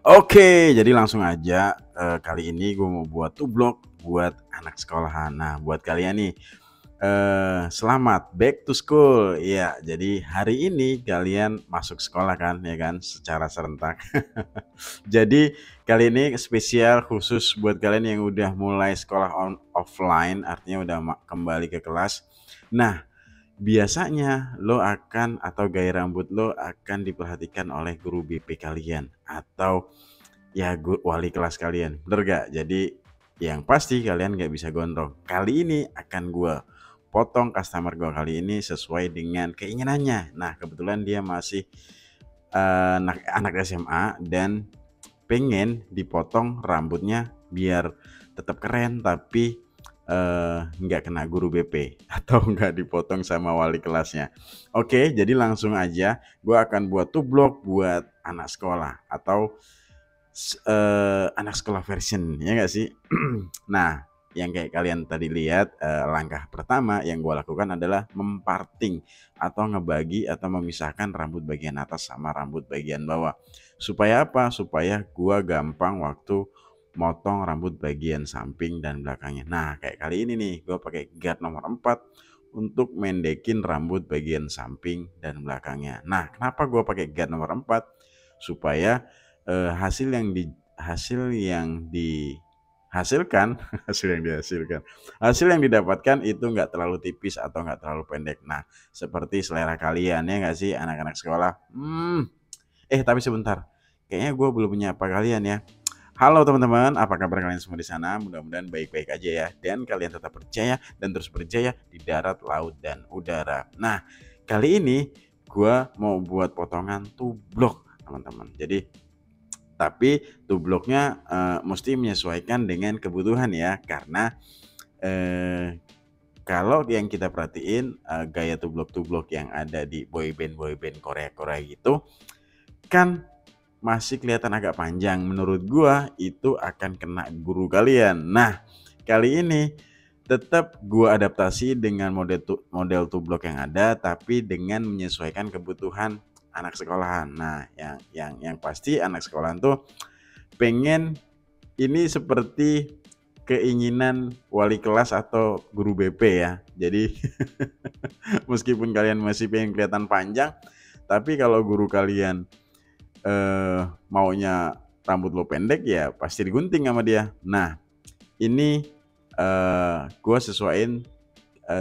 Oke, jadi langsung aja, kali ini gue mau buat tublok buat anak sekolahan. Nah, buat kalian nih, selamat back to school. Iya, jadi hari ini kalian masuk sekolah kan, ya kan, secara serentak. Jadi kali ini spesial khusus buat kalian yang udah mulai sekolah offline, artinya udah kembali ke kelas. Nah, biasanya lo akan atau gaya rambut lo akan diperhatikan oleh guru BP kalian atau ya wali kelas kalian, bener gak? Jadi yang pasti kalian gak bisa gondrong. Kali ini akan gue potong customer gue kali ini sesuai dengan keinginannya. Nah, kebetulan dia masih anak SMA dan pengen dipotong rambutnya biar tetap keren tapi nggak kena guru BP atau nggak dipotong sama wali kelasnya. Oke, jadi langsung aja gue akan buat tublok buat anak sekolah atau anak sekolah version, ya nggak sih? Nah, yang kayak kalian tadi lihat, langkah pertama yang gue lakukan adalah memparting atau ngebagi atau memisahkan rambut bagian atas sama rambut bagian bawah. Supaya apa? Supaya gue gampang waktu motong rambut bagian samping dan belakangnya. Nah, kayak kali ini nih, gue pakai guard nomor 4 untuk mendekin rambut bagian samping dan belakangnya. Nah, kenapa gue pakai guard nomor 4? Supaya hasil yang dihasilkan hasil yang didapatkan itu nggak terlalu tipis atau nggak terlalu pendek. Nah, seperti selera kalian, ya nggak sih anak-anak sekolah? Tapi sebentar, kayaknya gue belum menyapa kalian ya. Halo teman-teman, apa kabar kalian semua di sana? Mudah-mudahan baik-baik aja ya, dan kalian tetap percaya dan terus berjaya di darat, laut, dan udara. Nah, kali ini gue mau buat potongan tublok teman-teman. Tapi tubloknya mesti menyesuaikan dengan kebutuhan ya, karena kalau yang kita perhatiin gaya tublok-tublok yang ada di boyband Korea gitu kan masih kelihatan agak panjang. Menurut gua itu akan kena guru kalian. Nah, kali ini tetap gua adaptasi dengan model tublok yang ada tapi dengan menyesuaikan kebutuhan anak sekolahan. Nah, yang pasti anak sekolahan tuh pengen ini seperti keinginan wali kelas atau guru BP ya. Jadi meskipun kalian masih pengen kelihatan panjang, tapi kalau guru kalian maunya rambut lo pendek ya pasti digunting sama dia. Nah, ini gue sesuaiin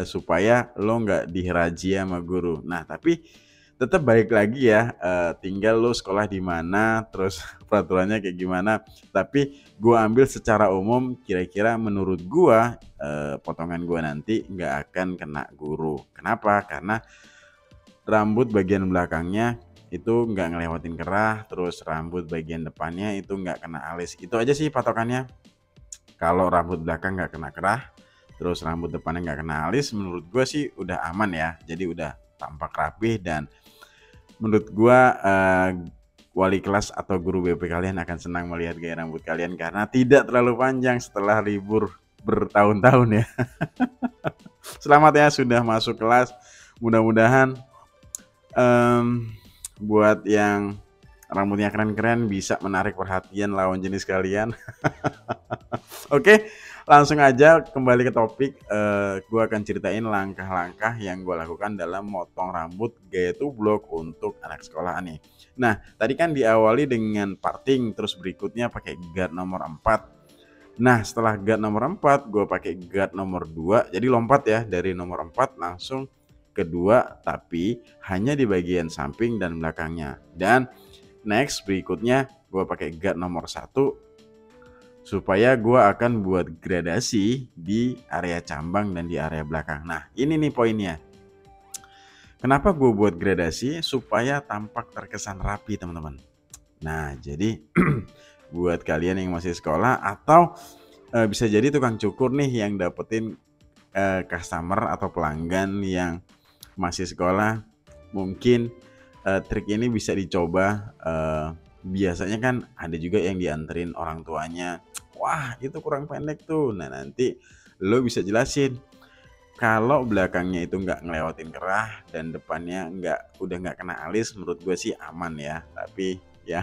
supaya lo nggak dirazia sama guru. Nah, tapi tetap balik lagi ya, tinggal lo sekolah di mana, terus peraturannya kayak gimana. Tapi gue ambil secara umum, kira-kira menurut gue potongan gue nanti nggak akan kena guru. Kenapa? Karena rambut bagian belakangnya itu nggak ngelewatin kerah, terus rambut bagian depannya itu nggak kena alis. Itu aja sih patokannya. Kalau rambut belakang nggak kena kerah, terus rambut depannya nggak kena alis, menurut gue sih udah aman ya. Jadi udah tampak rapih dan menurut gue wali kelas atau guru BP kalian akan senang melihat gaya rambut kalian karena tidak terlalu panjang setelah libur bertahun-tahun ya. Selamat ya sudah masuk kelas. Mudah-mudahan buat yang rambutnya keren-keren bisa menarik perhatian lawan jenis kalian. Oke, langsung aja kembali ke topik. Gue akan ceritain langkah-langkah yang gue lakukan dalam motong rambut gaya tublok untuk anak sekolah nih. Nah, tadi kan diawali dengan parting, terus berikutnya pakai guard nomor 4. Nah, setelah guard nomor 4, gue pakai guard nomor 2. Jadi lompat ya, dari nomor 4 langsung kedua, tapi hanya di bagian samping dan belakangnya. Dan next berikutnya gue pakai guard nomor 1 supaya gue akan buat gradasi di area cambang dan di area belakang. Nah, ini nih poinnya. Kenapa gue buat gradasi? Supaya tampak terkesan rapi teman-teman. Nah, jadi buat kalian yang masih sekolah atau bisa jadi tukang cukur nih yang dapetin customer atau pelanggan yang masih sekolah, mungkin trik ini bisa dicoba. Biasanya kan ada juga yang dianterin orang tuanya, wah itu kurang pendek tuh. Nah, nanti lo bisa jelasin kalau belakangnya itu nggak ngelewatin kerah dan depannya udah nggak kena alis, menurut gue sih aman ya. Tapi ya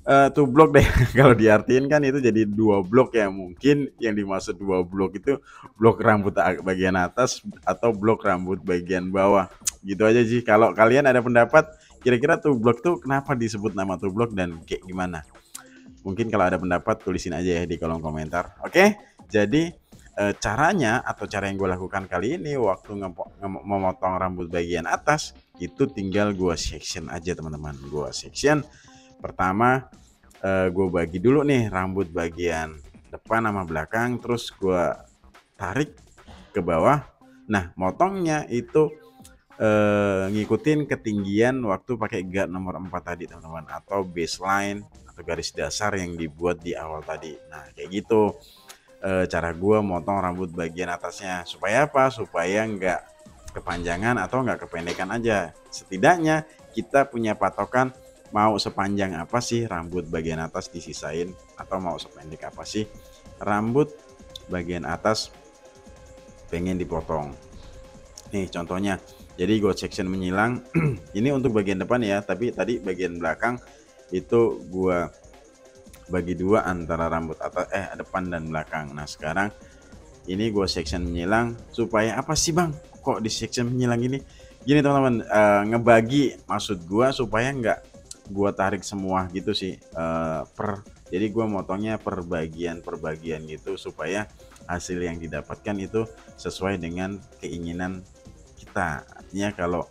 tublok deh kalau diartiin kan itu jadi 2 blok ya, mungkin yang dimaksud 2 blok itu blok rambut bagian atas atau blok rambut bagian bawah. Gitu aja sih. Kalau kalian ada pendapat kira-kira tublok tuh kenapa disebut nama tublok dan kayak gimana? Mungkin kalau ada pendapat tulisin aja ya di kolom komentar. Oke, jadi caranya atau cara yang gue lakukan kali ini waktu memotong rambut bagian atas itu tinggal gue section aja teman-teman. Gue section pertama, gue bagi dulu nih rambut bagian depan sama belakang, terus gue tarik ke bawah. Nah, motongnya itu ngikutin ketinggian waktu pakai guard nomor 4 tadi teman-teman, atau baseline atau garis dasar yang dibuat di awal tadi. Nah kayak gitu cara gue motong rambut bagian atasnya. Supaya apa? Supaya nggak kepanjangan atau nggak kependekan aja. Setidaknya kita punya patokan mau sepanjang apa sih rambut bagian atas disisain, atau mau sependek apa sih rambut bagian atas pengen dipotong. Nih contohnya, jadi gue section menyilang ini untuk bagian depan ya, tapi tadi bagian belakang itu gue bagi dua antara rambut atas depan dan belakang. Nah sekarang ini gue section menyilang supaya apa sih bang, kok di section menyilang gini teman-teman, ngebagi maksud gue supaya nggak gue tarik semua gitu sih, jadi gue motongnya per bagian gitu supaya hasil yang didapatkan itu sesuai dengan keinginan kita. Artinya kalau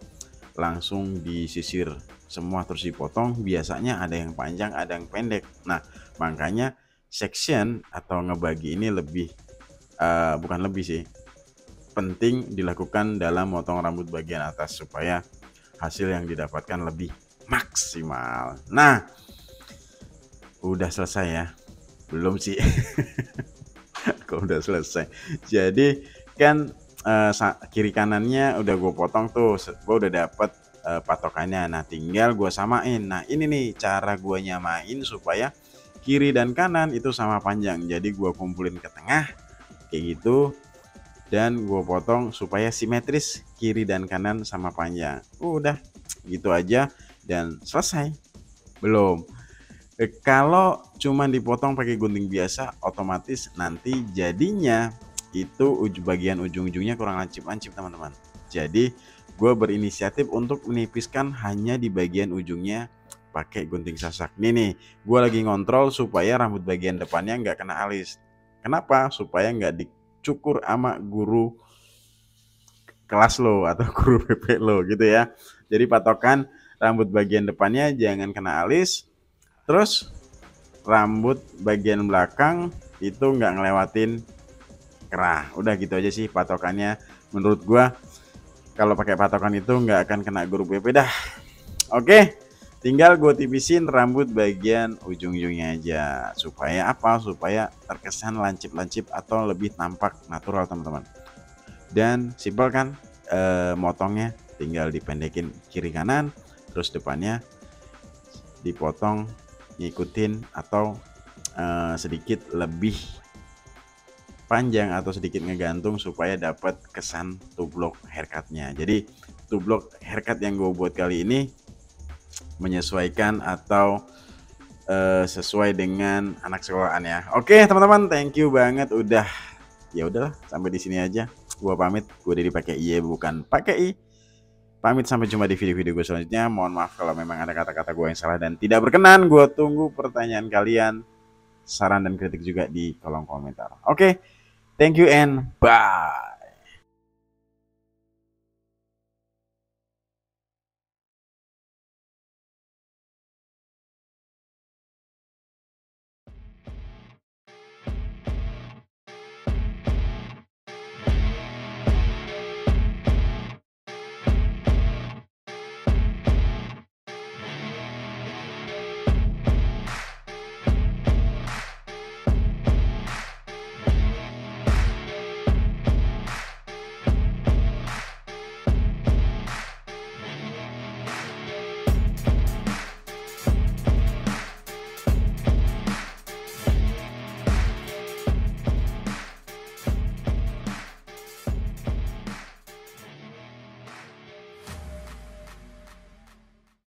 langsung disisir semua terus dipotong biasanya ada yang panjang ada yang pendek. Nah makanya section atau ngebagi ini lebih bukan lebih sih, penting dilakukan dalam motong rambut bagian atas supaya hasil yang didapatkan lebih maksimal. Nah udah selesai ya? Belum sih. Kok udah selesai? Jadi kan kiri kanannya udah gue potong tuh, gue udah dapet patokannya. Nah tinggal gue samain. Nah ini nih cara gue nyamain supaya kiri dan kanan itu sama panjang. Jadi gue kumpulin ke tengah kayak gitu, dan gue potong supaya simetris kiri dan kanan sama panjang. Udah gitu aja dan selesai. Belum. Kalau cuma dipotong pakai gunting biasa, otomatis nanti jadinya itu bagian ujung-ujungnya kurang lancip-lancip teman-teman. Jadi gue berinisiatif untuk menipiskan hanya di bagian ujungnya pakai gunting sasak. Nih gue lagi ngontrol supaya rambut bagian depannya nggak kena alis. Kenapa? Supaya nggak dicukur sama guru kelas lo atau guru PP lo gitu ya. Jadi patokan rambut bagian depannya jangan kena alis. Terus rambut bagian belakang itu nggak ngelewatin kerah. Udah gitu aja sih patokannya. Menurut gua kalau pakai patokan itu nggak akan kena guru BP dah. Oke, tinggal gue tipisin rambut bagian ujung-ujungnya aja. Supaya apa? Supaya terkesan lancip-lancip atau lebih tampak natural teman-teman. Dan simpel kan motongnya, tinggal dipendekin kiri kanan, terus depannya dipotong ngikutin atau sedikit lebih panjang atau sedikit ngegantung supaya dapat kesan tublok haircutnya. Jadi tublok haircut yang gue buat kali ini menyesuaikan atau sesuai dengan anak sekolahan ya. Oke teman-teman, thank you banget udah, ya udahlah sampai di sini aja. Gua pamit, gue dari pakai I bukan pakai I. Pamit, sampai jumpa di video-video gue selanjutnya. Mohon maaf kalau memang ada kata-kata gue yang salah dan tidak berkenan. Gue tunggu pertanyaan kalian, saran dan kritik juga di kolom komentar. Oke, thank you and bye.